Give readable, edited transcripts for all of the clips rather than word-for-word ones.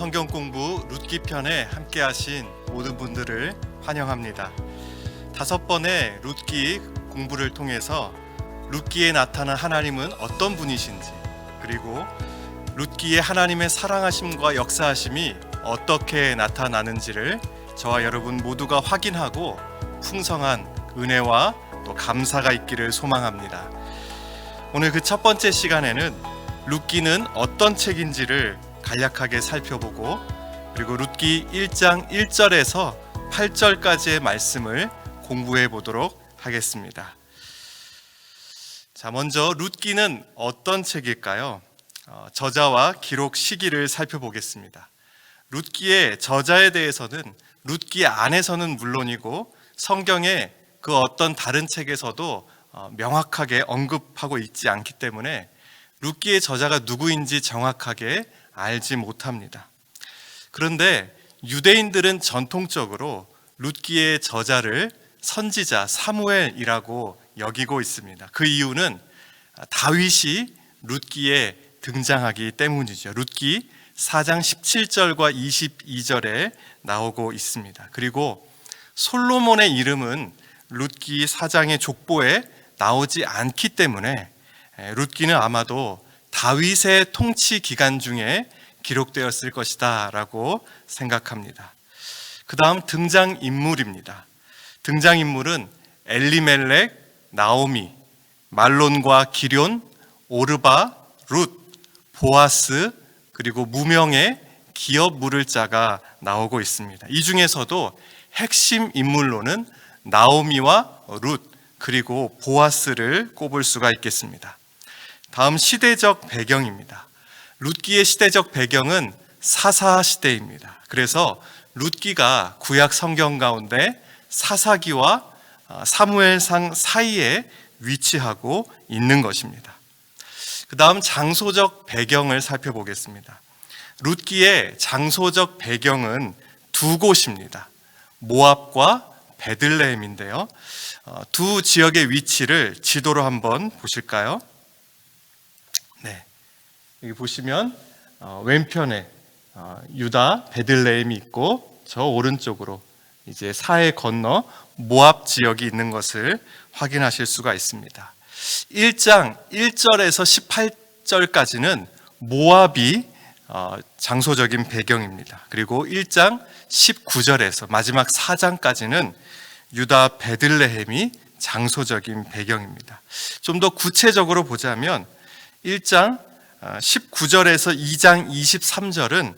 성경 공부 룻기 편에 함께 하신 모든 분들을 환영합니다. 5번의 룻기 공부를 통해서 룻기에 나타난 하나님은 어떤 분이신지, 그리고 룻기의 하나님의 사랑하심과 역사하심이 어떻게 나타나는지를 저와 여러분 모두가 확인하고 풍성한 은혜와 또 감사가 있기를 소망합니다. 오늘 그 첫 번째 시간에는 룻기는 어떤 책인지를 간략하게 살펴보고, 그리고 룻기 1장 1절에서 8절까지의 말씀을 공부해 보도록 하겠습니다. 자, 먼저 룻기는 어떤 책일까요? 저자와 기록 시기를 살펴보겠습니다. 룻기의 저자에 대해서는 룻기 안에서는 물론이고 성경의 그 어떤 다른 책에서도 명확하게 언급하고 있지 않기 때문에 룻기의 저자가 누구인지 정확하게 알지 못합니다. 그런데 유대인들은 전통적으로 룻기의 저자를 선지자 사무엘이라고 여기고 있습니다. 그 이유는 다윗이 룻기에 등장하기 때문이죠. 룻기 4장 17절과 22절에 나오고 있습니다. 그리고 솔로몬의 이름은 룻기 4장의 족보에 나오지 않기 때문에 룻기는 아마도 다윗의 통치 기간 중에 기록되었을 것이다 라고 생각합니다. 그 다음 등장인물입니다. 등장인물은 엘리멜렉, 나오미, 말론과 기럨, 오르바, 룻, 보아스, 그리고 무명의 기업 물을 자가 나오고 있습니다. 이 중에서도 핵심 인물로는 나오미와 룻, 그리고 보아스를 꼽을 수가 있겠습니다. 다음 시대적 배경입니다. 룻기의 시대적 배경은 사사 시대입니다. 그래서 룻기가 구약 성경 가운데 사사기와 사무엘상 사이에 위치하고 있는 것입니다. 그 다음 장소적 배경을 살펴보겠습니다. 룻기의 장소적 배경은 두 곳입니다. 모압과 베들레헴인데요. 두 지역의 위치를 지도로 한번 보실까요? 네, 여기 보시면 왼편에 유다 베들레헴이 있고, 저 오른쪽으로 이제 사해 건너 모압 지역이 있는 것을 확인하실 수가 있습니다. 1장 1절에서 18절까지는 모압이 장소적인 배경입니다. 그리고 1장 19절에서 마지막 4장까지는 유다 베들레헴이 장소적인 배경입니다. 좀 더 구체적으로 보자면 1장 19절에서 2장 23절은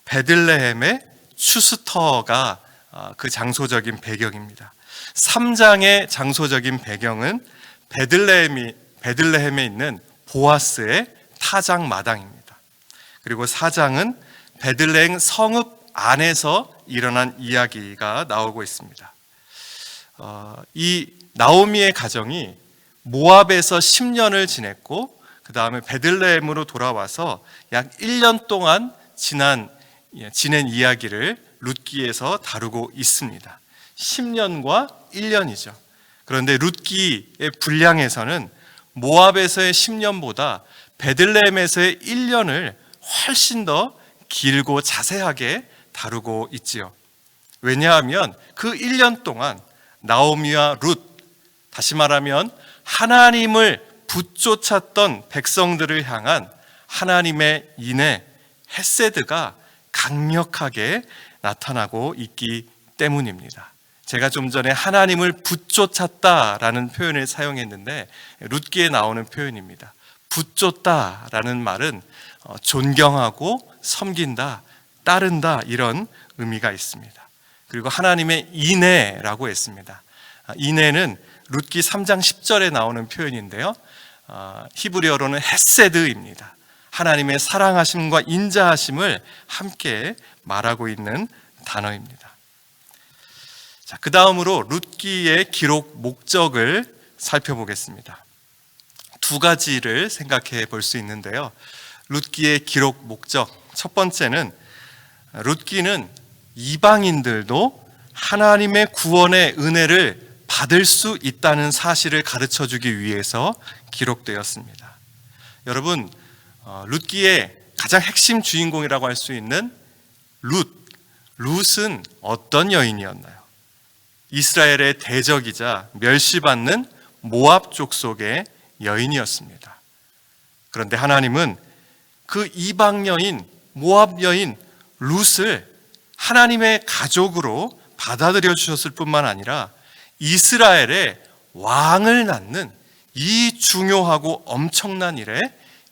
베들레헴의 추수터가 그 장소적인 배경입니다. 3장의 장소적인 배경은 베들레헴에 있는 보아스의 타작 마당입니다. 그리고 4장은 베들레헴 성읍 안에서 일어난 이야기가 나오고 있습니다. 이 나오미의 가정이 모압에서 10년을 지냈고, 그 다음에 베들레헴으로 돌아와서 약 1년 동안 지낸 이야기를 룻기에서 다루고 있습니다. 10년과 1년이죠. 그런데 룻기의 분량에서는 모압에서의 10년보다 베들레헴에서의 1년을 훨씬 더 길고 자세하게 다루고 있지요. 왜냐하면 그 1년 동안 나오미와 룻, 다시 말하면 하나님을 붙쫓았던 백성들을 향한 하나님의 인애, 헤세드가 강력하게 나타나고 있기 때문입니다. 제가 좀 전에 하나님을 붙쫓았다라는 표현을 사용했는데 룻기에 나오는 표현입니다. 붙쫓다라는 말은 존경하고 섬긴다, 따른다, 이런 의미가 있습니다. 그리고 하나님의 인애라고 했습니다. 인애는 룻기 3장 10절에 나오는 표현인데요, 히브리어로는 헤세드입니다. 하나님의 사랑하심과 인자하심을 함께 말하고 있는 단어입니다. 자, 그 다음으로 룻기의 기록 목적을 살펴보겠습니다. 두 가지를 생각해 볼 수 있는데요. 룻기의 기록 목적, 첫 번째는 룻기는 이방인들도 하나님의 구원의 은혜를 받을 수 있다는 사실을 가르쳐 주기 위해서 기록되었습니다. 여러분, 룻기의 가장 핵심 주인공이라고 할 수 있는 룻은 어떤 여인이었나요? 이스라엘의 대적이자 멸시받는 모압 족속의 여인이었습니다. 그런데 하나님은 그 이방 여인, 모압 여인 룻을 하나님의 가족으로 받아들여 주셨을 뿐만 아니라 이스라엘의 왕을 낳는 이 중요하고 엄청난 일에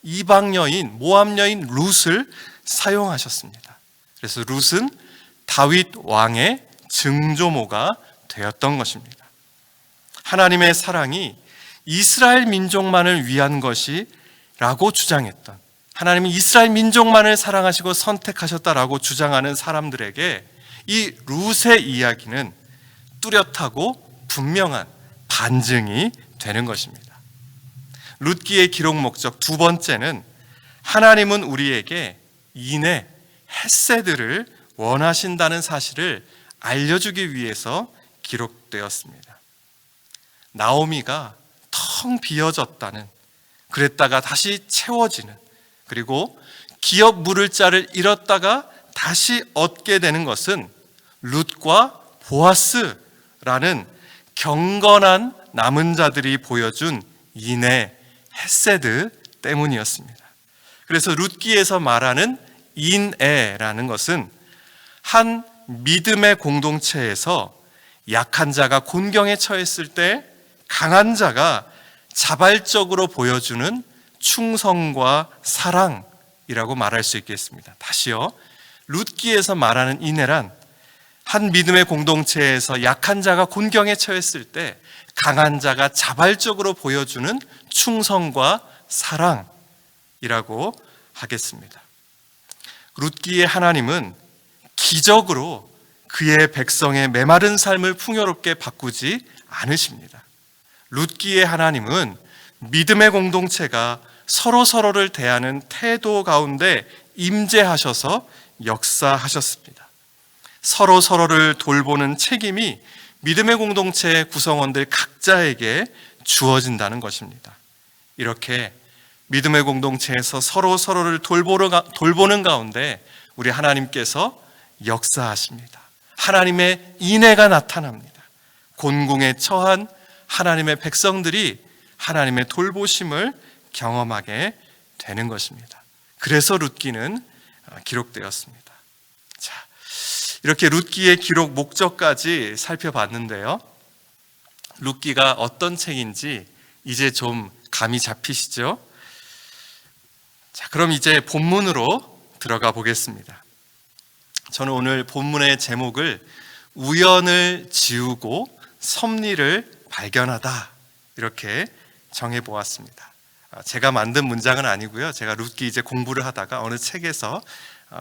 이방 여인, 모압 여인 룻을 사용하셨습니다. 그래서 룻은 다윗 왕의 증조모가 되었던 것입니다. 하나님의 사랑이 이스라엘 민족만을 위한 것이라고 주장했던, 하나님이 이스라엘 민족만을 사랑하시고 선택하셨다라고 주장하는 사람들에게 이 룻의 이야기는 뚜렷하고 분명한 반증이 되는 것입니다. 룻기의 기록 목적 두 번째는 하나님은 우리에게 인애, 헤세드를 원하신다는 사실을 알려주기 위해서 기록되었습니다. 나오미가 텅 비어졌다는, 그랬다가 다시 채워지는, 그리고 기업 물을 자를 잃었다가 다시 얻게 되는 것은 룻과 보아스라는 경건한 남은 자들이 보여준 인애, 헤세드 때문이었습니다. 그래서 룻기에서 말하는 인애라는 것은 한 믿음의 공동체에서 약한 자가 곤경에 처했을 때 강한 자가 자발적으로 보여주는 충성과 사랑이라고 말할 수 있겠습니다. 다시요. 룻기에서 말하는 인애란 한 믿음의 공동체에서 약한 자가 곤경에 처했을 때 강한 자가 자발적으로 보여주는 충성과 사랑이라고 하겠습니다. 룻기의 하나님은 기적으로 그의 백성의 메마른 삶을 풍요롭게 바꾸지 않으십니다. 룻기의 하나님은 믿음의 공동체가 서로서로를 대하는 태도 가운데 임재하셔서 역사하셨습니다. 서로서로를 돌보는 책임이 믿음의 공동체의 구성원들 각자에게 주어진다는 것입니다. 이렇게 믿음의 공동체에서 서로서로를 돌보는 가운데 우리 하나님께서 역사하십니다. 하나님의 인애가 나타납니다. 곤궁에 처한 하나님의 백성들이 하나님의 돌보심을 경험하게 되는 것입니다. 그래서 룻기는 기록되었습니다. 자, 이렇게 룻기의 기록 목적까지 살펴봤는데요. 룻기가 어떤 책인지 이제 좀 감이 잡히시죠? 자, 그럼 이제 본문으로 들어가 보겠습니다. 저는 오늘 본문의 제목을 우연을 지우고 섭리를 발견하다 이렇게 정해 보았습니다. 제가 만든 문장은 아니고요. 제가 룻기 이제 공부를 하다가 어느 책에서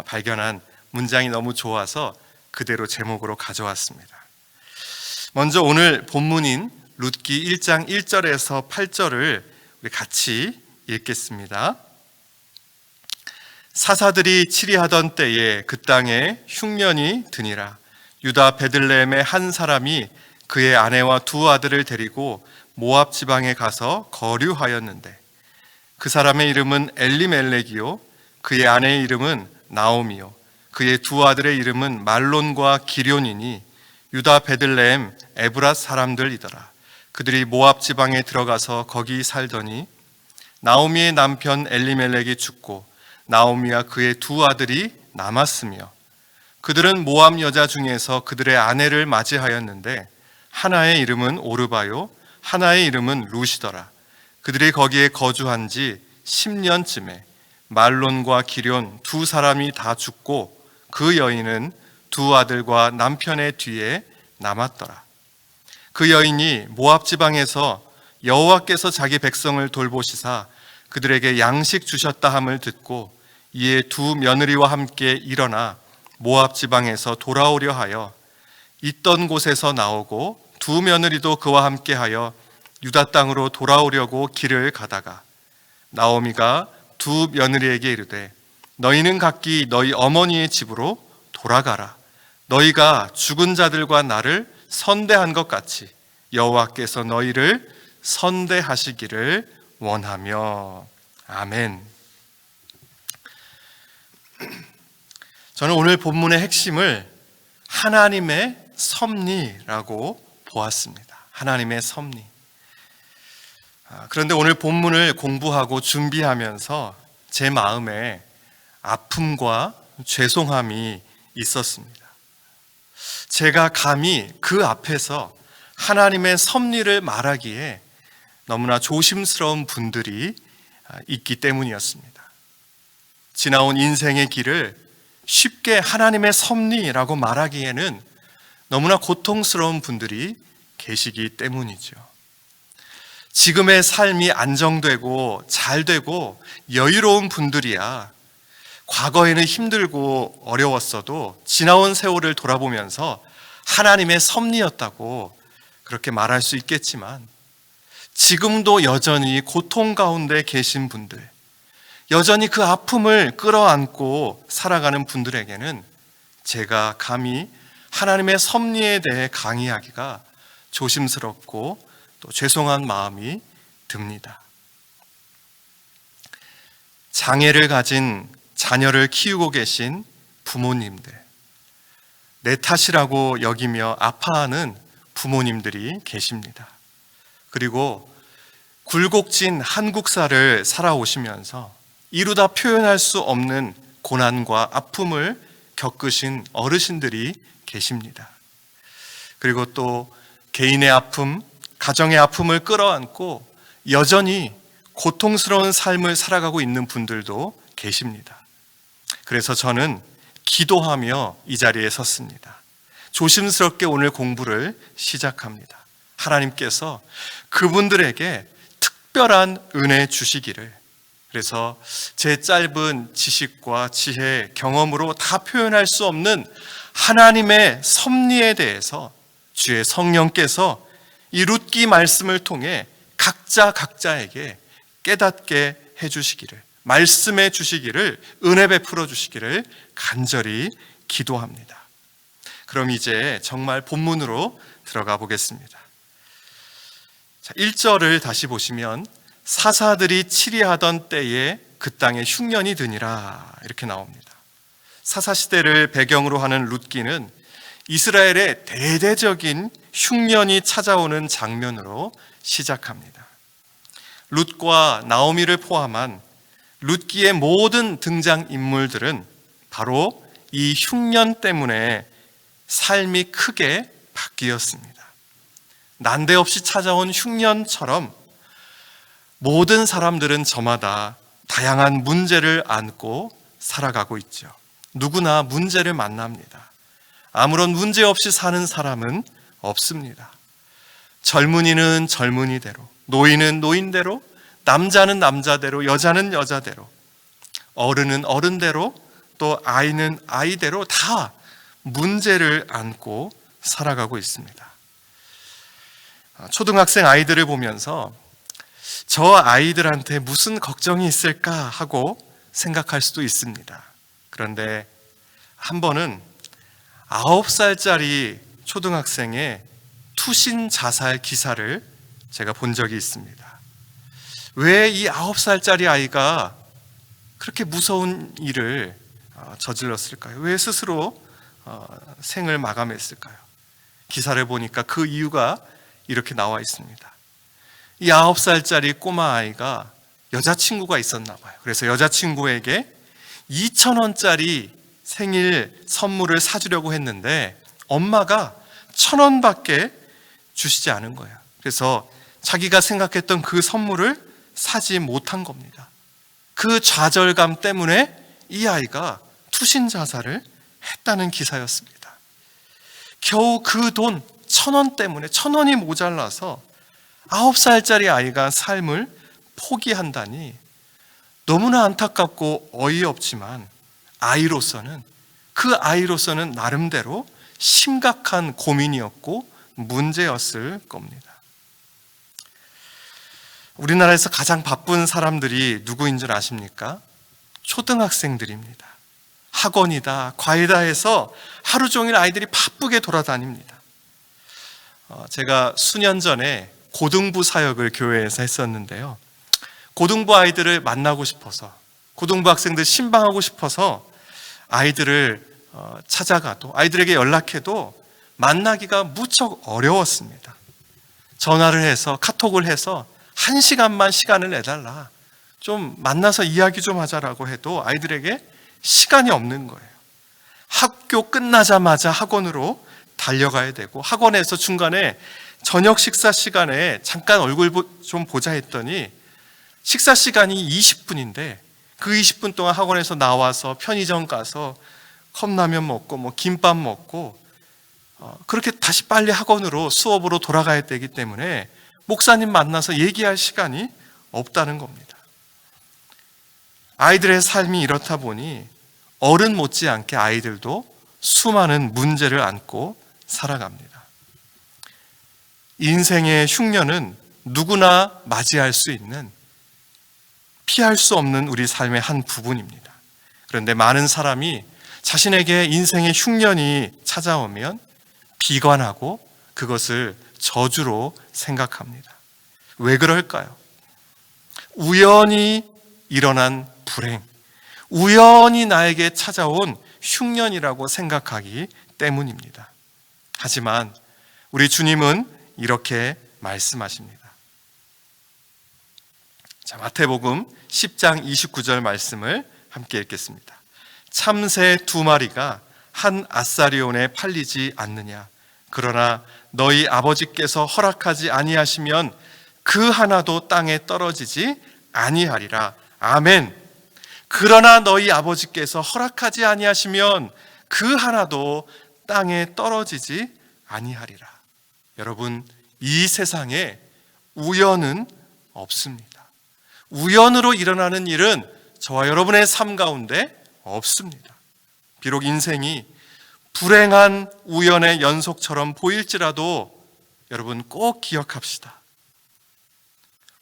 발견한 문장이 너무 좋아서 그대로 제목으로 가져왔습니다. 먼저 오늘 본문인 룻기 1장 1절에서 8절을 우리 같이 읽겠습니다. 사사들이 치리하던 때에 그 땅에 흉년이 드니라. 유다 베들레헴의 한 사람이 그의 아내와 두 아들을 데리고 모압 지방에 가서 거류하였는데 그 사람의 이름은 엘리멜렉이요 그의 아내의 이름은 나오미요 그의 두 아들의 이름은 말론과 기럯이니 유다 베들레헴 에브랏 사람들이더라. 그들이 모압 지방에 들어가서 거기 살더니 나오미의 남편 엘리멜렉이 죽고 나오미와 그의 두 아들이 남았으며 그들은 모압 여자 중에서 그들의 아내를 맞이하였는데 하나의 이름은 오르바요 하나의 이름은 룻이더라. 그들이 거기에 거주한 지 10년쯤에 말론과 기럯 두 사람이 다 죽고 그 여인은 두 아들과 남편의 뒤에 남았더라. 그 여인이 모압 지방에서 여호와께서 자기 백성을 돌보시사 그들에게 양식 주셨다 함을 듣고 이에 두 며느리와 함께 일어나 모압 지방에서 돌아오려 하여 있던 곳에서 나오고 두 며느리도 그와 함께 하여 유다 땅으로 돌아오려고 길을 가다가 나오미가 두 며느리에게 이르되 너희는 각기 너희 어머니의 집으로 돌아가라. 너희가 죽은 자들과 나를 선대한 것 같이 여호와께서 너희를 선대하시기를 원하며. 아멘. 저는 오늘 본문의 핵심을 하나님의 섭리라고 보았습니다. 하나님의 섭리. 그런데 오늘 본문을 공부하고 준비하면서 제 마음에 아픔과 죄송함이 있었습니다. 제가 감히 그 앞에서 하나님의 섭리를 말하기에 너무나 조심스러운 분들이 있기 때문이었습니다. 지나온 인생의 길을 쉽게 하나님의 섭리라고 말하기에는 너무나 고통스러운 분들이 계시기 때문이죠. 지금의 삶이 안정되고 잘되고 여유로운 분들이야 과거에는 힘들고 어려웠어도 지나온 세월을 돌아보면서 하나님의 섭리였다고 그렇게 말할 수 있겠지만, 지금도 여전히 고통 가운데 계신 분들, 여전히 그 아픔을 끌어안고 살아가는 분들에게는 제가 감히 하나님의 섭리에 대해 강의하기가 조심스럽고 또 죄송한 마음이 듭니다. 장애를 가진 자녀를 키우고 계신 부모님들, 내 탓이라고 여기며 아파하는 부모님들이 계십니다. 그리고 굴곡진 한국사를 살아오시면서 이루다 표현할 수 없는 고난과 아픔을 겪으신 어르신들이 계십니다. 그리고 또 개인의 아픔, 가정의 아픔을 끌어안고 여전히 고통스러운 삶을 살아가고 있는 분들도 계십니다. 그래서 저는 기도하며 이 자리에 섰습니다. 조심스럽게 오늘 공부를 시작합니다. 하나님께서 그분들에게 특별한 은혜 주시기를, 그래서 제 짧은 지식과 지혜, 경험으로 다 표현할 수 없는 하나님의 섭리에 대해서 주의 성령께서 이 룻기 말씀을 통해 각자에게 깨닫게 해주시기를, 말씀해 주시기를, 은혜 베풀어 주시기를 간절히 기도합니다. 그럼 이제 정말 본문으로 들어가 보겠습니다. 1절을 다시 보시면 사사들이 치리하던 때에 그 땅에 흉년이 드니라 이렇게 나옵니다. 사사시대를 배경으로 하는 룻기는 이스라엘의 대대적인 흉년이 찾아오는 장면으로 시작합니다. 룻과 나오미를 포함한 룻기의 모든 등장인물들은 바로 이 흉년 때문에 삶이 크게 바뀌었습니다. 난데없이 찾아온 흉년처럼 모든 사람들은 저마다 다양한 문제를 안고 살아가고 있죠. 누구나 문제를 만납니다. 아무런 문제 없이 사는 사람은 없습니다. 젊은이는 젊은이대로, 노인은 노인대로, 남자는 남자대로, 여자는 여자대로, 어른은 어른대로, 또 아이는 아이대로 다 문제를 안고 살아가고 있습니다. 초등학생 아이들을 보면서 저 아이들한테 무슨 걱정이 있을까 하고 생각할 수도 있습니다. 그런데 한 번은 9살짜리 초등학생의 투신 자살 기사를 제가 본 적이 있습니다. 왜 이 9살짜리 아이가 그렇게 무서운 일을 저질렀을까요? 왜 스스로 생을 마감했을까요? 기사를 보니까 그 이유가 이렇게 나와 있습니다. 이 9살짜리 꼬마 아이가 여자친구가 있었나 봐요. 그래서 여자친구에게 2,000원짜리 생일 선물을 사주려고 했는데 엄마가 1,000원밖에 주시지 않은 거예요. 그래서 자기가 생각했던 그 선물을 사지 못한 겁니다. 그 좌절감 때문에 이 아이가 투신 자살을 했다는 기사였습니다. 겨우 그 돈 1,000원 때문에, 1,000원이 모자라서 9살짜리 아이가 삶을 포기한다니 너무나 안타깝고 어이없지만 그 아이로서는 나름대로 심각한 고민이었고 문제였을 겁니다. 우리나라에서 가장 바쁜 사람들이 누구인 줄 아십니까? 초등학생들입니다. 학원이다, 과외다 해서 하루 종일 아이들이 바쁘게 돌아다닙니다. 제가 수년 전에 고등부 사역을 교회에서 했었는데요. 고등부 아이들을 만나고 싶어서, 고등부 학생들 신방하고 싶어서 아이들을 찾아가도, 아이들에게 연락해도 만나기가 무척 어려웠습니다. 전화를 해서, 카톡을 해서 1시간만 시간을 내달라, 좀 만나서 이야기 좀 하자라고 해도 아이들에게 시간이 없는 거예요. 학교 끝나자마자 학원으로 달려가야 되고, 학원에서 중간에 저녁 식사 시간에 잠깐 얼굴 좀 보자 했더니 식사 시간이 20분인데 그 20분 동안 학원에서 나와서 편의점 가서 컵라면 먹고 뭐 김밥 먹고 그렇게 다시 빨리 학원으로, 수업으로 돌아가야 되기 때문에 목사님 만나서 얘기할 시간이 없다는 겁니다. 아이들의 삶이 이렇다 보니 어른 못지않게 아이들도 수많은 문제를 안고 살아갑니다. 인생의 흉년은 누구나 맞이할 수 있는, 피할 수 없는 우리 삶의 한 부분입니다. 그런데 많은 사람이 자신에게 인생의 흉년이 찾아오면 비관하고 그것을 저주로 생각합니다. 왜 그럴까요? 우연히 일어난 불행, 우연히 나에게 찾아온 흉년이라고 생각하기 때문입니다. 하지만 우리 주님은 이렇게 말씀하십니다. 자, 마태복음 10장 29절 말씀을 함께 읽겠습니다. 참새 2마리가 한 아사리온에 팔리지 않느냐? 그러나 너희 아버지께서 허락하지 아니하시면 그 하나도 땅에 떨어지지 아니하리라. 아멘. 그러나 너희 아버지께서 허락하지 아니하시면 그 하나도 땅에 떨어지지 아니하리라. 여러분, 이 세상에 우연은 없습니다. 우연으로 일어나는 일은 저와 여러분의 삶 가운데 없습니다. 비록 인생이 불행한 우연의 연속처럼 보일지라도 여러분 꼭 기억합시다.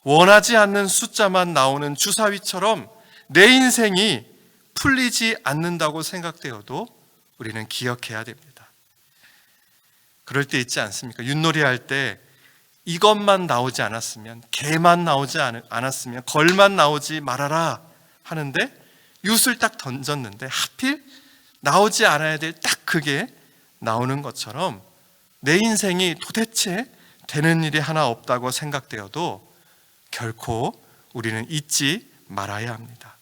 원하지 않는 숫자만 나오는 주사위처럼 내 인생이 풀리지 않는다고 생각되어도 우리는 기억해야 됩니다. 그럴 때 있지 않습니까? 윷놀이 할 때 이것만 나오지 않았으면, 개만 나오지 않았으면, 걸만 나오지 말아라 하는데 윷을 딱 던졌는데 하필 나오지 않아야 될 딱 그게 나오는 것처럼 내 인생이 도대체 되는 일이 하나 없다고 생각되어도 결코 우리는 잊지 말아야 합니다.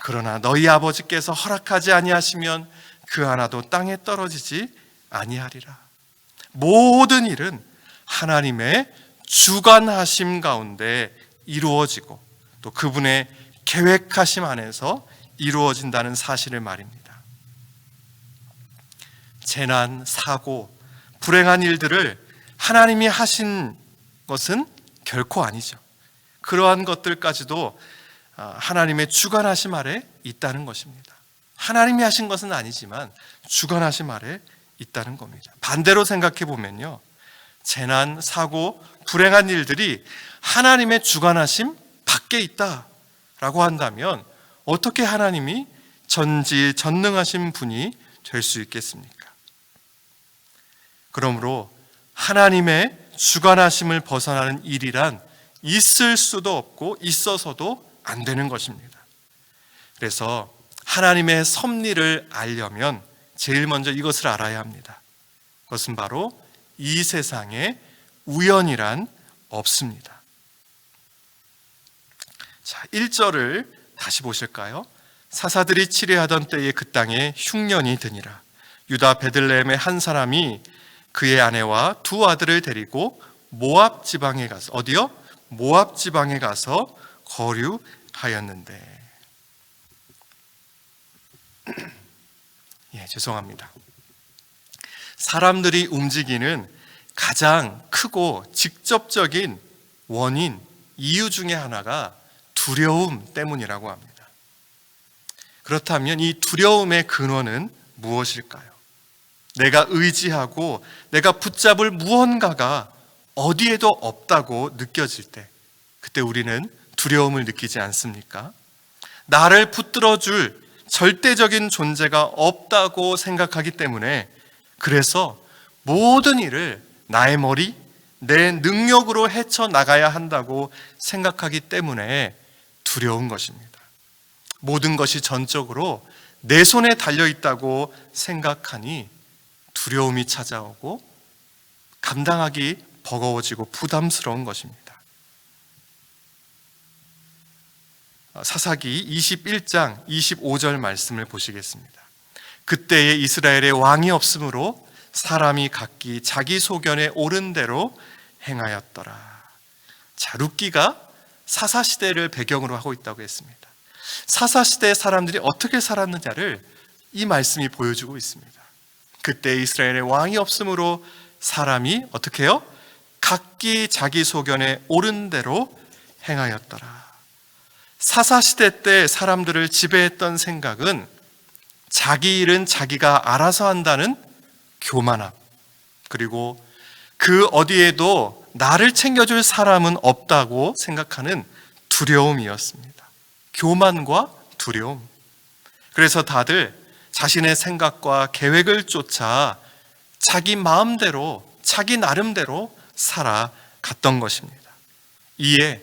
그러나 너희 아버지께서 허락하지 아니하시면 그 하나도 땅에 떨어지지 아니하리라. 모든 일은 하나님의 주관하심 가운데 이루어지고 또 그분의 계획하심 안에서 이루어진다는 사실을 말입니다. 재난, 사고, 불행한 일들을 하나님이 하신 것은 결코 아니죠. 그러한 것들까지도 하나님의 주관하심 아래 있다는 것입니다. 하나님이 하신 것은 아니지만 주관하심 아래 있다는 겁니다. 반대로 생각해 보면요, 재난, 사고, 불행한 일들이 하나님의 주관하심 밖에 있다라고 한다면 어떻게 하나님이 전지전능하신 분이 될 수 있겠습니까? 그러므로 하나님의 주관하심을 벗어나는 일이란 있을 수도 없고 있어서도 안 되는 것입니다. 그래서 하나님의 섭리를 알려면 제일 먼저 이것을 알아야 합니다. 그것은 바로 이 세상에 우연이란 없습니다. 자, 1절을 다시 보실까요? 사사들이 치레하던 때에 그 땅에 흉년이 드니라. 유다 베들레헴의 한 사람이 그의 아내와 두 아들을 데리고 모압 지방에 가서, 어디요? 모압 지방에 가서 거류하였는데. 죄송합니다. 사람들이 움직이는 가장 크고 직접적인 원인, 이유 중에 하나가 두려움 때문이라고 합니다. 그렇다면 이 두려움의 근원은 무엇일까요? 내가 의지하고 내가 붙잡을 무언가가 어디에도 없다고 느껴질 때, 그때 우리는 두려움을 느끼지 않습니까? 나를 붙들어줄 절대적인 존재가 없다고 생각하기 때문에, 그래서 모든 일을 나의 머리, 내 능력으로 헤쳐나가야 한다고 생각하기 때문에 두려운 것입니다. 모든 것이 전적으로 내 손에 달려있다고 생각하니 두려움이 찾아오고 감당하기 버거워지고 부담스러운 것입니다. 사사기 21장 25절 말씀을 보시겠습니다. 그때에 이스라엘에 왕이 없으므로 사람이 각기 자기 소견에 옳은 대로 행하였더라. 자, 룻기가 사사시대를 배경으로 하고 있다고 했습니다. 사사시대의 사람들이 어떻게 살았느냐를 이 말씀이 보여주고 있습니다. 그때 이스라엘에 왕이 없으므로 사람이 어떻게 해요? 각기 자기 소견에 옳은 대로 행하였더라. 사사시대 때 사람들을 지배했던 생각은 자기 일은 자기가 알아서 한다는 교만함, 그리고 그 어디에도 나를 챙겨줄 사람은 없다고 생각하는 두려움이었습니다. 교만과 두려움. 그래서 다들 자신의 생각과 계획을 쫓아 자기 마음대로, 자기 나름대로 살아갔던 것입니다. 이에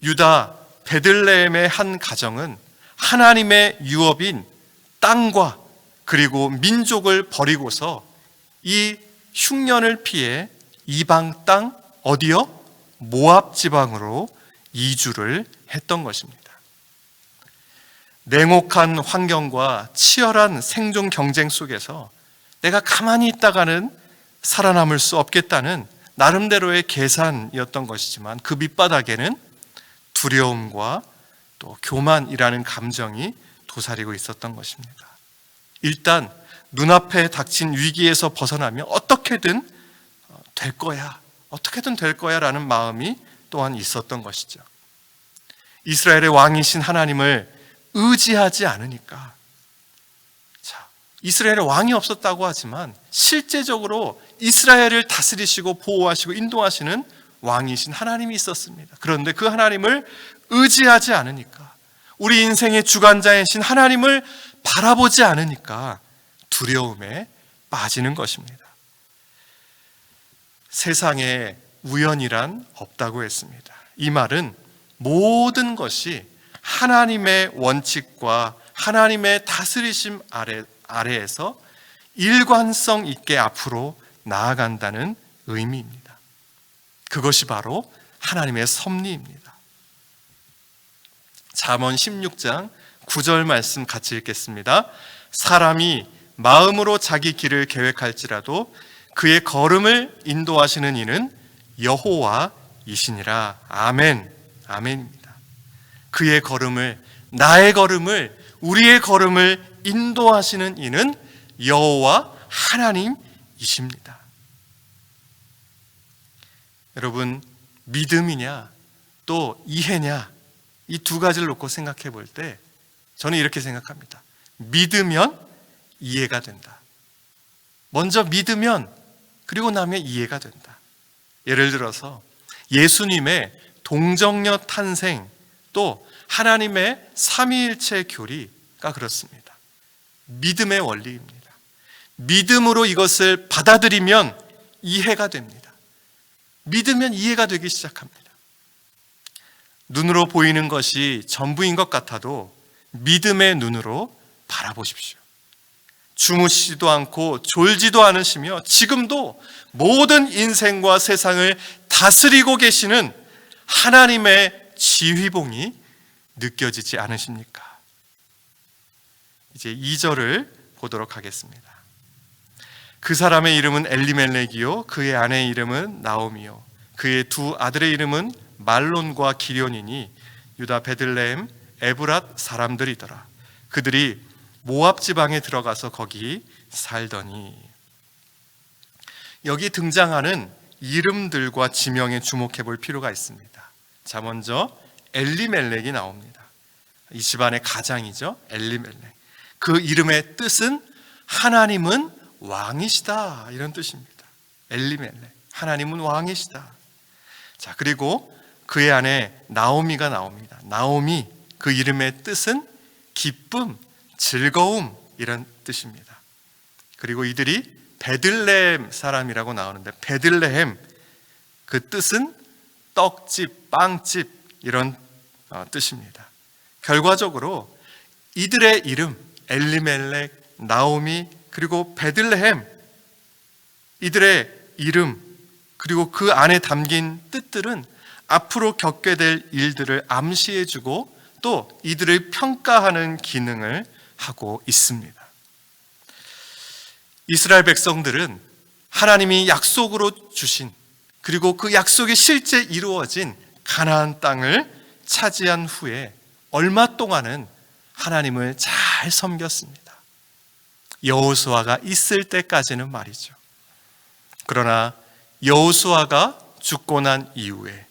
유다 베들레헴의 한 가정은 하나님의 유업인 땅과 그리고 민족을 버리고서 이 흉년을 피해 이방 땅, 어디요? 모압 지방으로 이주를 했던 것입니다. 냉혹한 환경과 치열한 생존 경쟁 속에서 내가 가만히 있다가는 살아남을 수 없겠다는 나름대로의 계산이었던 것이지만 그 밑바닥에는 두려움과 또 교만이라는 감정이 도사리고 있었던 것입니다. 일단 눈앞에 닥친 위기에서 벗어나면 어떻게든 될 거야 라는 마음이 또한 있었던 것이죠. 이스라엘의 왕이신 하나님을 의지하지 않으니까, 자, 이스라엘에 왕이 없었다고 하지만 실제적으로 이스라엘을 다스리시고 보호하시고 인도하시는 왕이신 하나님이 있었습니다. 그런데 그 하나님을 의지하지 않으니까, 우리 인생의 주관자이신 하나님을 바라보지 않으니까 두려움에 빠지는 것입니다. 세상에 우연이란 없다고 했습니다. 이 말은 모든 것이 하나님의 원칙과 하나님의 다스리심 아래에서 일관성 있게 앞으로 나아간다는 의미입니다. 그것이 바로 하나님의 섭리입니다. 잠언 16장 9절 말씀 같이 읽겠습니다. 사람이 마음으로 자기 길을 계획할지라도 그의 걸음을 인도하시는 이는 여호와이시니라. 아멘. 아멘입니다. 그의 걸음을, 나의 걸음을, 우리의 걸음을 인도하시는 이는 여호와 하나님이십니다. 여러분, 믿음이냐 또 이해냐, 이 두 가지를 놓고 생각해 볼 때 저는 이렇게 생각합니다. 믿으면 이해가 된다. 먼저 믿으면, 그리고 나면 이해가 된다. 예를 들어서 예수님의 동정녀 탄생, 또 하나님의 삼위일체 교리가 그렇습니다. 믿음의 원리입니다. 믿음으로 이것을 받아들이면 이해가 됩니다. 믿으면 이해가 되기 시작합니다. 눈으로 보이는 것이 전부인 것 같아도 믿음의 눈으로 바라보십시오. 주무시지도 않고 졸지도 않으시며 지금도 모든 인생과 세상을 다스리고 계시는 하나님의 지휘봉이 느껴지지 않으십니까? 이제 2절을 보도록 하겠습니다. 그 사람의 이름은 엘리멜렉이요 그의 아내의 이름은 나오미요 그의 두 아들의 이름은 말론과 기련이니 유다 베들레헴 에브랏 사람들이더라. 그들이 모압 지방에 들어가서 거기 살더니. 여기 등장하는 이름들과 지명에 주목해 볼 필요가 있습니다. 자, 먼저 엘리멜렉이 나옵니다. 이 집안의 가장이죠. 엘리멜렉. 그 이름의 뜻은 하나님은 왕이시다, 이런 뜻입니다. 엘리멜렉, 하나님은 왕이시다. 자, 그리고 그의 아내 나오미가 나옵니다. 나오미, 그 이름의 뜻은 기쁨, 즐거움, 이런 뜻입니다. 그리고 이들이 베들레헴 사람이라고 나오는데, 베들레헴, 그 뜻은 떡집, 빵집, 이런 뜻입니다. 결과적으로 이들의 이름, 엘리멜렉, 나오미, 그리고 베들레헴, 이들의 이름 그리고 그 안에 담긴 뜻들은 앞으로 겪게 될 일들을 암시해주고 또 이들을 평가하는 기능을 하고 있습니다. 이스라엘 백성들은 하나님이 약속으로 주신, 그리고 그 약속이 실제 이루어진 가나안 땅을 차지한 후에 얼마 동안은 하나님을 잘 섬겼습니다. 여호수아가 있을 때까지는 말이죠. 그러나 여호수아가 죽고 난 이후에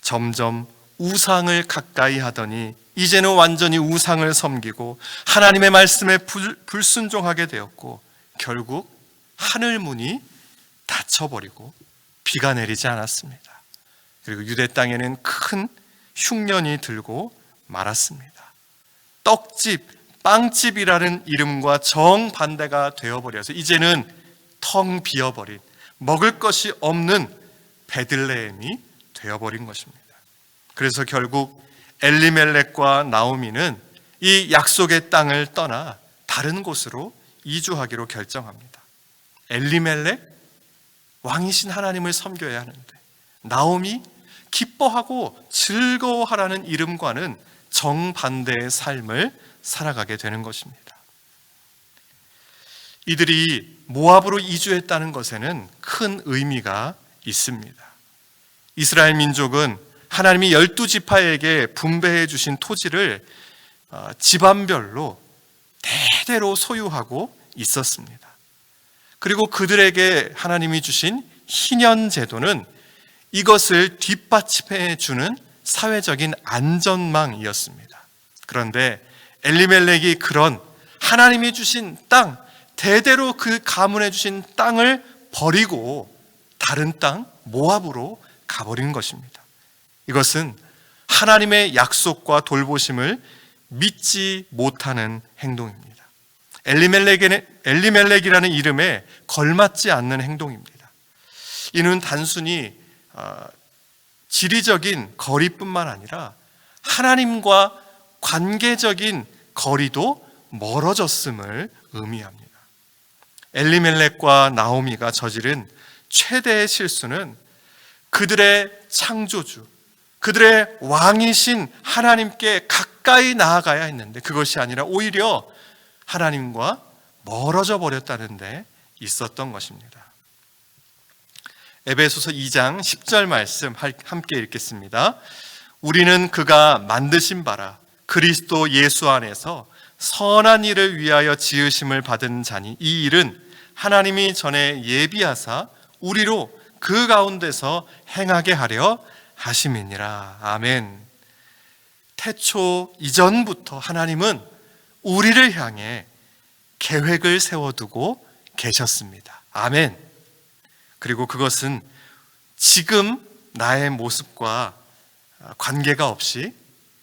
점점 우상을 가까이 하더니 이제는 완전히 우상을 섬기고 하나님의 말씀에 불순종하게 되었고, 결국 하늘 문이 닫혀버리고 비가 내리지 않았습니다. 그리고 유대 땅에는 큰 흉년이 들고 말았습니다. 떡집, 빵집이라는 이름과 정반대가 되어버려서 이제는 텅 비어버린, 먹을 것이 없는 베들레헴이 되어버린 것입니다. 그래서 결국 엘리멜렉과 나오미는 이 약속의 땅을 떠나 다른 곳으로 이주하기로 결정합니다. 엘리멜렉, 왕이신 하나님을 섬겨야 하는데, 나오미, 기뻐하고 즐거워하라는 이름과는 정반대의 삶을 살아가게 되는 것입니다. 이들이 모압으로 이주했다는 것에는 큰 의미가 있습니다. 이스라엘 민족은 하나님이 12지파에게 분배해 주신 토지를 집안별로 대대로 소유하고 있었습니다. 그리고 그들에게 하나님이 주신 희년 제도는 이것을 뒷받침해 주는 사회적인 안전망이었습니다. 그런데 엘리멜렉이 그런 하나님이 주신 땅, 대대로 그 가문해 주신 땅을 버리고 다른 땅 모압으로 가버린 것입니다. 이것은 하나님의 약속과 돌보심을 믿지 못하는 행동입니다. 엘리멜렉이라는 이름에 걸맞지 않는 행동입니다. 이는 단순히 지리적인 거리뿐만 아니라 하나님과 관계적인 거리도 멀어졌음을 의미합니다. 엘리멜렉과 나오미가 저지른 최대의 실수는 그들의 창조주, 그들의 왕이신 하나님께 가까이 나아가야 했는데 그것이 아니라 오히려 하나님과 멀어져 버렸다는 데 있었던 것입니다. 에베소서 2장 10절 말씀 함께 읽겠습니다. 우리는 그가 만드신 바라 그리스도 예수 안에서 선한 일을 위하여 지으심을 받은 자니 이 일은 하나님이 전에 예비하사 우리로 그 가운데서 행하게 하려 하심이니라. 아멘. 태초 이전부터 하나님은 우리를 향해 계획을 세워두고 계셨습니다. 아멘. 그리고 그것은 지금 나의 모습과 관계가 없이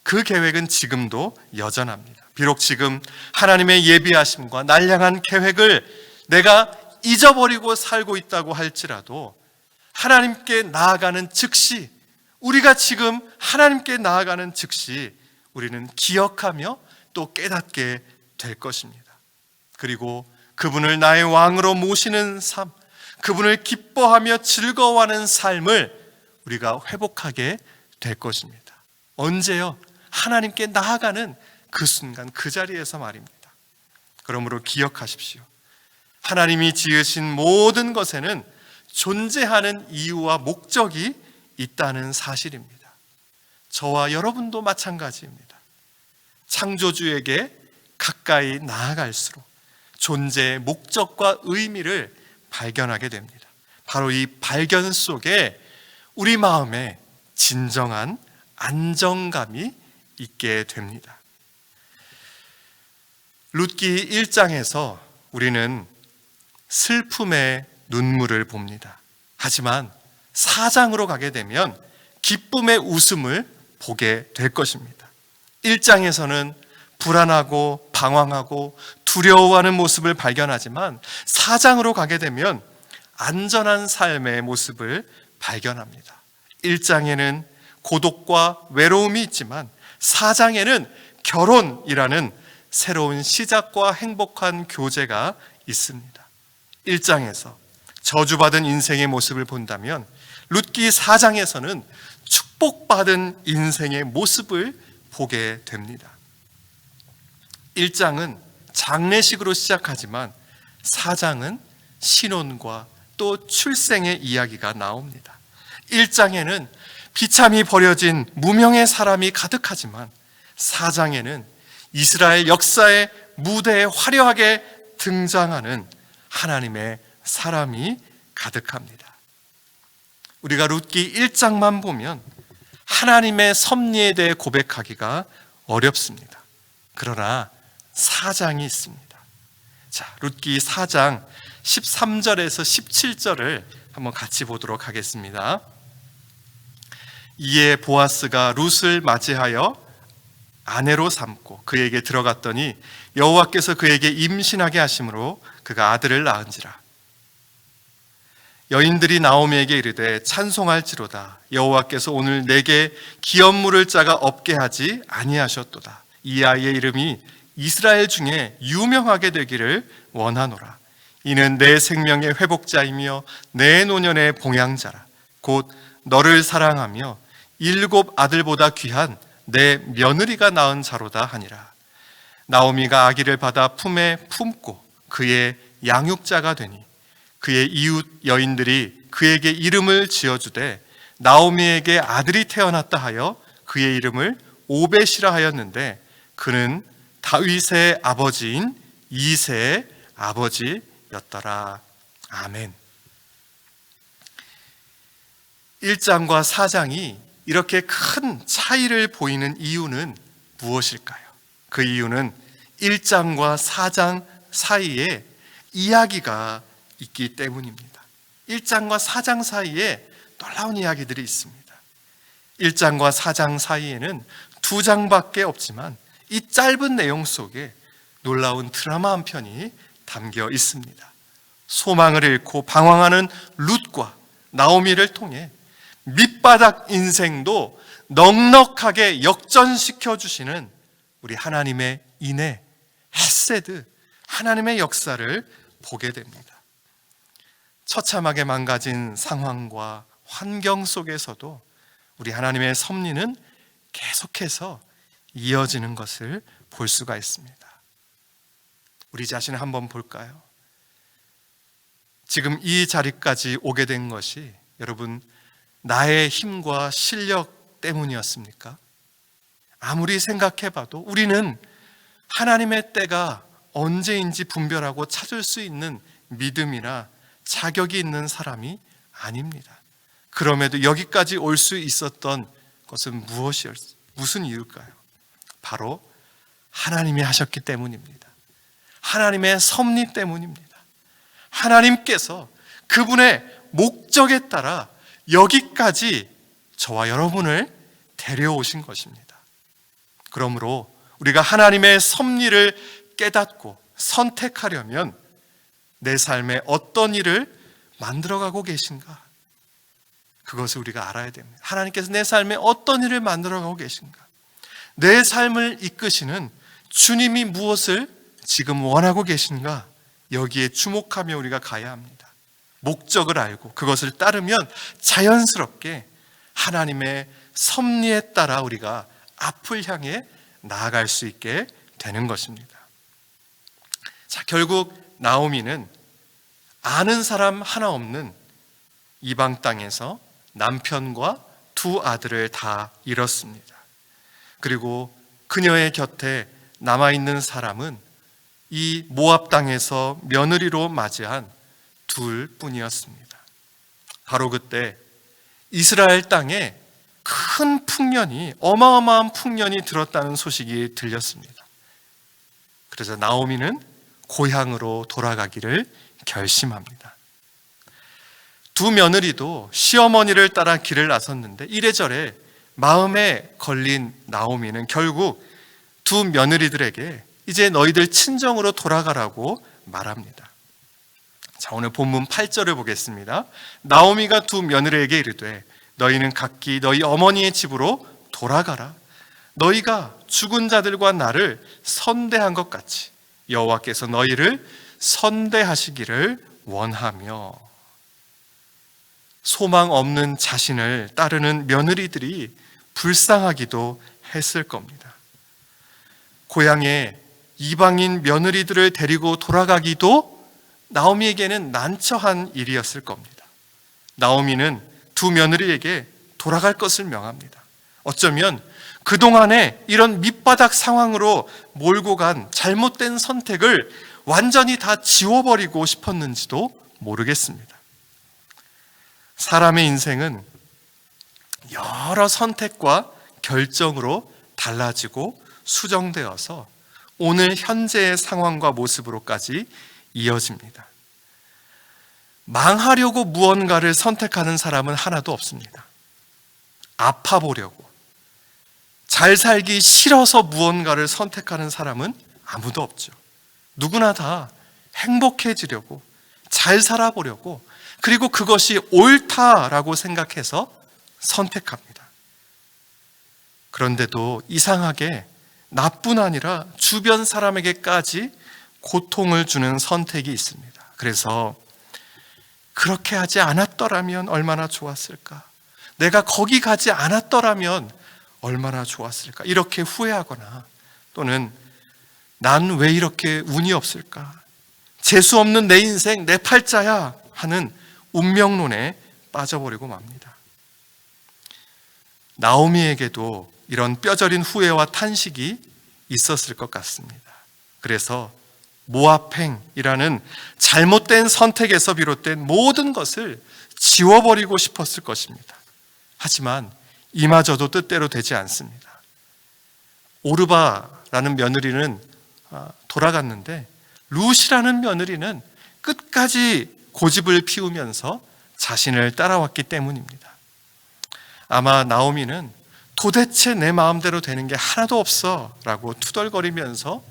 그 계획은 지금도 여전합니다. 비록 지금 하나님의 예비하심과 날 향한 계획을 내가 잊어버리고 살고 있다고 할지라도 하나님께 나아가는 즉시, 우리가 지금 하나님께 나아가는 즉시 우리는 기억하며 또 깨닫게 될 것입니다. 그리고 그분을 나의 왕으로 모시는 삶, 그분을 기뻐하며 즐거워하는 삶을 우리가 회복하게 될 것입니다. 언제요? 하나님께 나아가는 그 순간, 그 자리에서 말입니다. 그러므로 기억하십시오. 하나님이 지으신 모든 것에는 존재하는 이유와 목적이 있다는 사실입니다. 저와 여러분도 마찬가지입니다. 창조주에게 가까이 나아갈수록 존재의 목적과 의미를 발견하게 됩니다. 바로 이 발견 속에 우리 마음에 진정한 안정감이 있게 됩니다. 룻기 1장에서 우리는 슬픔의 눈물을 봅니다. 하지만 4장으로 가게 되면 기쁨의 웃음을 보게 될 것입니다. 1장에서는 불안하고 방황하고 두려워하는 모습을 발견하지만 4장으로 가게 되면 안전한 삶의 모습을 발견합니다. 1장에는 고독과 외로움이 있지만 4장에는 결혼이라는 새로운 시작과 행복한 교제가 있습니다. 1장에서 저주받은 인생의 모습을 본다면 룻기 4장에서는 축복받은 인생의 모습을 보게 됩니다. 1장은 장례식으로 시작하지만 4장은 신혼과 또 출생의 이야기가 나옵니다. 1장에는 비참히 버려진 무명의 사람이 가득하지만 4장에는 이스라엘 역사의 무대에 화려하게 등장하는 하나님의 사람이 가득합니다. 우리가 룻기 1장만 보면 하나님의 섭리에 대해 고백하기가 어렵습니다. 그러나 4장이 있습니다. 자, 룻기 4장 13절에서 17절을 한번 같이 보도록 하겠습니다. 이에 보아스가 룻을 맞이하여 아내로 삼고 그에게 들어갔더니 여호와께서 그에게 임신하게 하심으로 그가 아들을 낳은지라. 여인들이 나오미에게 이르되 찬송할지로다. 여호와께서 오늘 내게 기업 물을 자가 없게 하지 아니하셨도다. 이 아이의 이름이 이스라엘 중에 유명하게 되기를 원하노라. 이는 내 생명의 회복자이며 내 노년의 봉양자라. 곧 너를 사랑하며 7 아들보다 귀한 내 며느리가 낳은 자로다 하니라. 나오미가 아기를 받아 품에 품고 그의 양육자가 되니 그의 이웃 여인들이 그에게 이름을 지어주되 나오미에게 아들이 태어났다 하여 그의 이름을 오벳이라 하였는데 그는 다윗의 아버지인 이새의 아버지였더라. 아멘. 1장과 4장이 이렇게 큰 차이를 보이는 이유는 무엇일까요? 그 이유는 1장과 4장 사이에 이야기가 있기 때문입니다. 1장과 4장 사이에 놀라운 이야기들이 있습니다. 1장과 4장 사이에는 2장밖에 없지만 이 짧은 내용 속에 놀라운 드라마 한 편이 담겨 있습니다. 소망을 잃고 방황하는 룻과 나오미를 통해 밑바닥 인생도 넉넉하게 역전시켜 주시는 우리 하나님의 인애, 헤세드, 하나님의 역사를 보게 됩니다. 처참하게 망가진 상황과 환경 속에서도 우리 하나님의 섭리는 계속해서 이어지는 것을 볼 수가 있습니다. 우리 자신을 한번 볼까요? 지금 이 자리까지 오게 된 것이 여러분 나의 힘과 실력 때문이었습니까? 아무리 생각해봐도 우리는 하나님의 때가 언제인지 분별하고 찾을 수 있는 믿음이나 자격이 있는 사람이 아닙니다. 그럼에도 여기까지 올 수 있었던 것은 무슨 이유일까요? 바로 하나님이 하셨기 때문입니다. 하나님의 섭리 때문입니다. 하나님께서 그분의 목적에 따라 여기까지 저와 여러분을 데려오신 것입니다. 그러므로 우리가 하나님의 섭리를 깨닫고 선택하려면 내 삶에 어떤 일을 만들어가고 계신가? 그것을 우리가 알아야 됩니다. 하나님께서 내 삶에 어떤 일을 만들어가고 계신가? 내 삶을 이끄시는 주님이 무엇을 지금 원하고 계신가? 여기에 주목하며 우리가 가야 합니다. 목적을 알고 그것을 따르면 자연스럽게 하나님의 섭리에 따라 우리가 앞을 향해 나아갈 수 있게 되는 것입니다. 자, 결국 나오미는 아는 사람 하나 없는 이방 땅에서 남편과 2 아들을 다 잃었습니다. 그리고 그녀의 곁에 남아있는 사람은 이 모압 땅에서 며느리로 맞이한 2 뿐이었습니다. 바로 그때 이스라엘 땅에 큰 풍년이, 어마어마한 풍년이 들었다는 소식이 들렸습니다. 그래서 나오미는 고향으로 돌아가기를 결심합니다. 2 며느리도 시어머니를 따라 길을 나섰는데 이래저래 마음에 걸린 나오미는 결국 2 며느리들에게 이제 너희들 친정으로 돌아가라고 말합니다. 자, 오늘 본문 8절을 보겠습니다. 나오미가 2 며느리에게 이르되 너희는 각기 너희 어머니의 집으로 돌아가라. 너희가 죽은 자들과 나를 선대한 것 같이 여호와께서 너희를 선대하시기를 원하며. 소망 없는 자신을 따르는 며느리들이 불쌍하기도 했을 겁니다. 고향에 이방인 며느리들을 데리고 돌아가기도 나오미에게는 난처한 일이었을 겁니다. 나오미는 두 며느리에게 돌아갈 것을 명합니다. 어쩌면 그동안에 이런 밑바닥 상황으로 몰고 간 잘못된 선택을 완전히 다 지워버리고 싶었는지도 모르겠습니다. 사람의 인생은 여러 선택과 결정으로 달라지고 수정되어서 오늘 현재의 상황과 모습으로까지 이어집니다. 망하려고 무언가를 선택하는 사람은 하나도 없습니다. 아파 보려고, 잘 살기 싫어서 무언가를 선택하는 사람은 아무도 없죠. 누구나 다 행복해지려고, 잘 살아보려고, 그리고 그것이 옳다라고 생각해서 선택합니다. 그런데도 이상하게 나뿐 아니라 주변 사람에게까지 고통을 주는 선택이 있습니다. 그래서 그렇게 하지 않았더라면 얼마나 좋았을까? 내가 거기 가지 않았더라면 얼마나 좋았을까? 이렇게 후회하거나, 또는 난 왜 이렇게 운이 없을까? 재수 없는 내 인생, 내 팔자야 하는 운명론에 빠져버리고 맙니다. 나오미에게도 이런 뼈저린 후회와 탄식이 있었을 것 같습니다. 그래서 모압행이라는 잘못된 선택에서 비롯된 모든 것을 지워버리고 싶었을 것입니다. 하지만 이마저도 뜻대로 되지 않습니다. 오르바라는 며느리는 돌아갔는데 룻이라는 며느리는 끝까지 고집을 피우면서 자신을 따라왔기 때문입니다. 아마 나오미는 도대체 내 마음대로 되는 게 하나도 없어 라고 투덜거리면서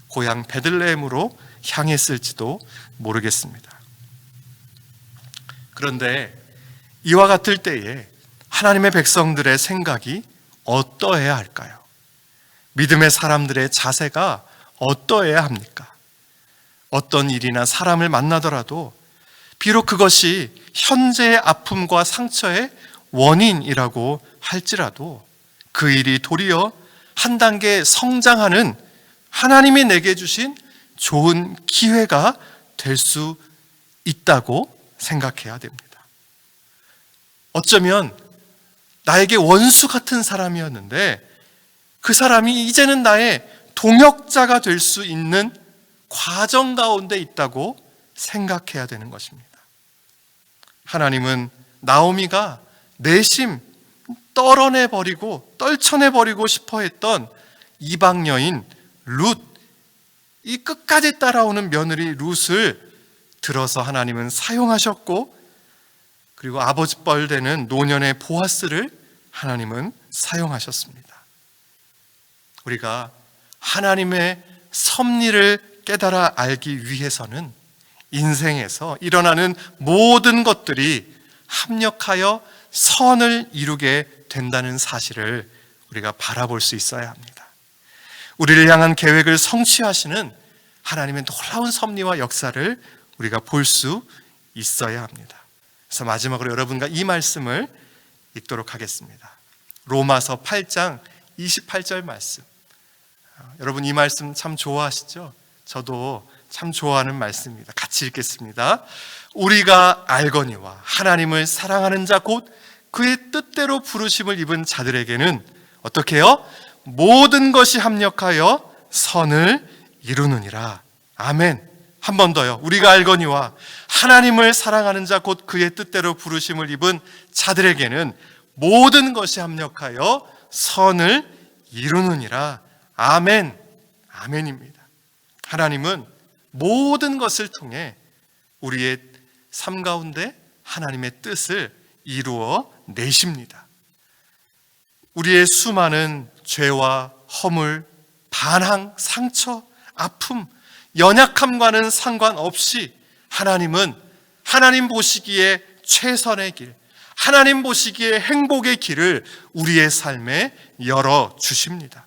고향 베들레헴으로 향했을지도 모르겠습니다. 그런데 이와 같을 때에 하나님의 백성들의 생각이 어떠해야 할까요? 믿음의 사람들의 자세가 어떠해야 합니까? 어떤 일이나 사람을 만나더라도 비록 그것이 현재의 아픔과 상처의 원인이라고 할지라도 그 일이 도리어 한 단계 성장하는 하나님이 내게 주신 좋은 기회가 될 수 있다고 생각해야 됩니다. 어쩌면 나에게 원수 같은 사람이었는데 그 사람이 이제는 나의 동역자가 될 수 있는 과정 가운데 있다고 생각해야 되는 것입니다. 하나님은 나오미가 내심 떨쳐내버리고 싶어 했던 이방 여인 룻, 이 끝까지 따라오는 며느리 룻을 들어서 하나님은 사용하셨고, 그리고 아버지 뻘 되는 노년의 보아스를 하나님은 사용하셨습니다. 우리가 하나님의 섭리를 깨달아 알기 위해서는 인생에서 일어나는 모든 것들이 합력하여 선을 이루게 된다는 사실을 우리가 바라볼 수 있어야 합니다. 우리를 향한 계획을 성취하시는 하나님의 놀라운 섭리와 역사를 우리가 볼 수 있어야 합니다. 그래서 마지막으로 여러분과 이 말씀을 읽도록 하겠습니다. 로마서 8장 28절 말씀. 여러분 이 말씀 참 좋아하시죠? 저도 참 좋아하는 말씀입니다. 같이 읽겠습니다. 우리가 알거니와 하나님을 사랑하는 자 곧 그의 뜻대로 부르심을 입은 자들에게는 어떻게 해요? 모든 것이 합력하여 선을 이루느니라. 아멘. 한 번 더요. 우리가 알거니와 하나님을 사랑하는 자 곧 그의 뜻대로 부르심을 입은 자들에게는 모든 것이 합력하여 선을 이루느니라. 아멘. 아멘입니다. 하나님은 모든 것을 통해 우리의 삶 가운데 하나님의 뜻을 이루어 내십니다. 우리의 수많은 죄와 허물, 반항, 상처, 아픔, 연약함과는 상관없이 하나님은 하나님 보시기에 최선의 길, 하나님 보시기에 행복의 길을 우리의 삶에 열어 주십니다.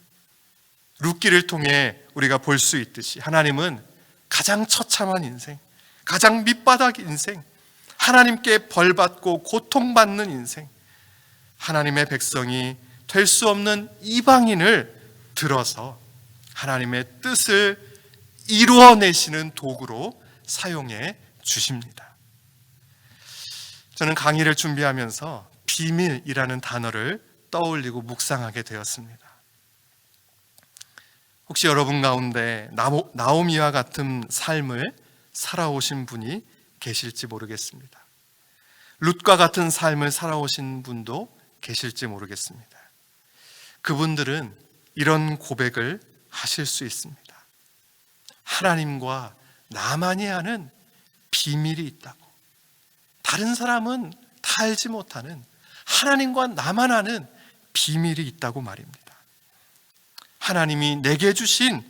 룻기를 통해 우리가 볼 수 있듯이 하나님은 가장 처참한 인생, 가장 밑바닥 인생, 하나님께 벌받고 고통받는 인생, 하나님의 백성이 될 수 없는 이방인을 들어서 하나님의 뜻을 이루어내시는 도구로 사용해 주십니다. 저는 강의를 준비하면서 비밀이라는 단어를 떠올리고 묵상하게 되었습니다. 혹시 여러분 가운데 나오미와 같은 삶을 살아오신 분이 계실지 모르겠습니다. 룻과 같은 삶을 살아오신 분도 계실지 모르겠습니다. 그분들은 이런 고백을 하실 수 있습니다. 하나님과 나만이 아는 비밀이 있다고. 다른 사람은 다 알지 못하는 하나님과 나만 아는 비밀이 있다고 말입니다. 하나님이 내게 주신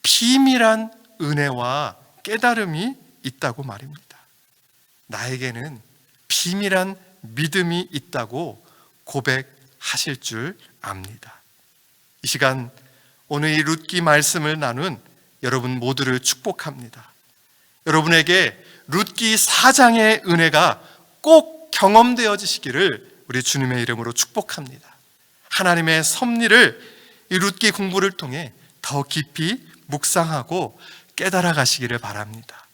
비밀한 은혜와 깨달음이 있다고 말입니다. 나에게는 비밀한 믿음이 있다고 고백하실 줄 압니다. 이 시간 오늘 이 룻기 말씀을 나눈 여러분 모두를 축복합니다. 여러분에게 룻기 4장의 은혜가 꼭 경험되어지시기를 우리 주님의 이름으로 축복합니다. 하나님의 섭리를 이 룻기 공부를 통해 더 깊이 묵상하고 깨달아 가시기를 바랍니다.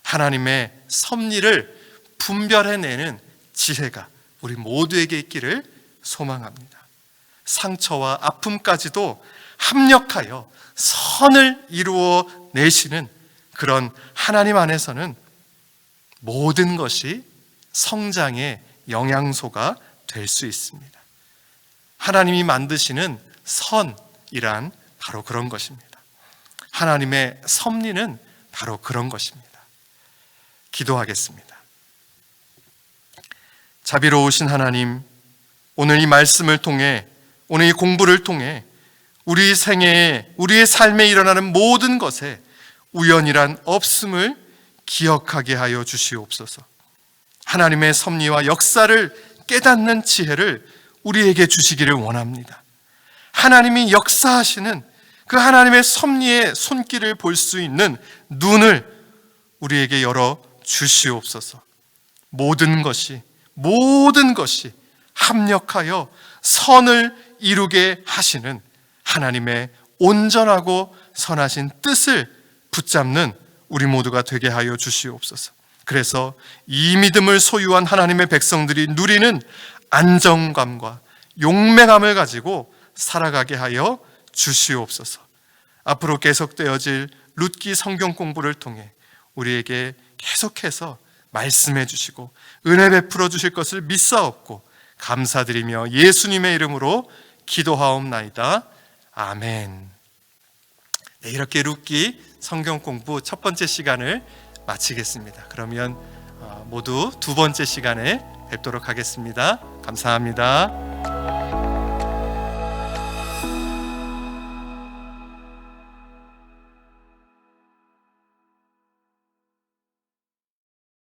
하나님의 섭리를 분별해내는 지혜가 우리 모두에게 있기를 소망합니다. 상처와 아픔까지도 합력하여 선을 이루어 내시는 그런 하나님 안에서는 모든 것이 성장의 영양소가 될 수 있습니다. 하나님이 만드시는 선이란 바로 그런 것입니다. 하나님의 섭리는 바로 그런 것입니다. 기도하겠습니다. 자비로우신 하나님, 오늘 이 말씀을 통해, 오늘 이 공부를 통해 우리 생애에, 우리의 삶에 일어나는 모든 것에 우연이란 없음을 기억하게 하여 주시옵소서. 하나님의 섭리와 역사를 깨닫는 지혜를 우리에게 주시기를 원합니다. 하나님이 역사하시는 그 하나님의 섭리의 손길을 볼 수 있는 눈을 우리에게 열어 주시옵소서. 모든 것이 합력하여 선을 이루게 하시는 하나님의 온전하고 선하신 뜻을 붙잡는 우리 모두가 되게 하여 주시옵소서. 그래서 이 믿음을 소유한 하나님의 백성들이 누리는 안정감과 용맹함을 가지고 살아가게 하여 주시옵소서. 앞으로 계속되어질 룻기 성경 공부를 통해 우리에게 계속해서 말씀해 주시고 은혜 베풀어 주실 것을 믿사옵고 감사드리며 예수님의 이름으로 기도하옵나이다. 아멘. 네, 이렇게 룻기 성경 공부 첫 번째 시간을 마치겠습니다. 그러면 모두 두 번째 시간에 뵙도록 하겠습니다. 감사합니다.